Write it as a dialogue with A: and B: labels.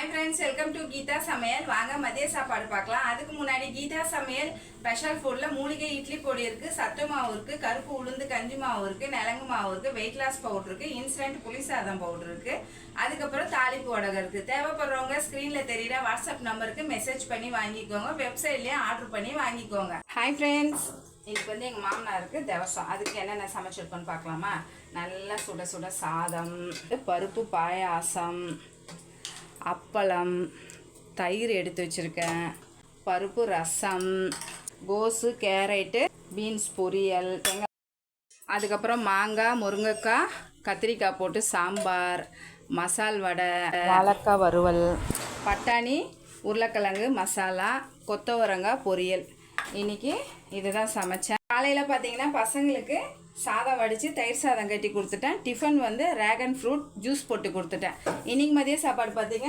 A: Hi friends, welcome to Geetha Samayal. வாங்க மதிய சாப்பாடு பார்க்கலாம். அதுக்கு முன்னாடி கீதா சமையல் ஸ்பெஷல் ஃபுட்டில் மூலிகை இட்லி பொடி இருக்குது, சத்து மாவு இருக்குது, கருப்பு உளுந்து கஞ்சி மாவு இருக்குது, நிலங்கு மாவு இருக்குது, வெயிட் லாஸ் பவுடர் இருக்குது, இன்ஸ்டன்ட் புளி சாதம் பவுடர் இருக்குது, அதுக்கப்புறம் தாளிப்பு வடகம் இருக்குது. தேவைப்படுறவங்க ஸ்க்ரீனில் தெரியுற வாட்ஸ்அப் நம்பருக்கு மெசேஜ் பண்ணி வாங்கிக்கோங்க, வெப்சைட்லேயே ஆர்டர் பண்ணி வாங்கிக்கோங்க. ஹாய் ஃப்ரெண்ட்ஸ், இதுக்கு வந்து எங்கள் மாமனாருக்கு தவசம். அதுக்கு என்னென்ன சமைச்சிருக்கோன்னு பார்க்கலாமா? நல்லா சுட சுட சாதம், பருப்பு பாயாசம், அப்பளம், தயிர் எடுத்து வச்சுருக்கேன், பருப்பு ரசம், கோஸு, கேரட்டு, பீன்ஸ் பொரியல், தேங்காய், அதுக்கப்புறம் மாங்காய், முருங்கைக்காய், கத்திரிக்காய் போட்டு சாம்பார், மசால் வடை, வாழைக்காய் வறுவல், பட்டாணி, உருளைக்கிழங்கு மசாலா, கொத்தவரங்காய் பொரியல். இன்றைக்கி இதுதான் சமைச்சேன். காலையில் பார்த்தீங்கன்னா பசங்களுக்கு சாதம் வடித்து தயிர் சாதம் கட்டி கொடுத்துட்டேன். டிஃபன் வந்து ட்ராகன் ஃப்ரூட் ஜூஸ் போட்டு கொடுத்துட்டேன். இன்றைக்கி மதிய சாப்பாடு பார்த்தீங்கன்னா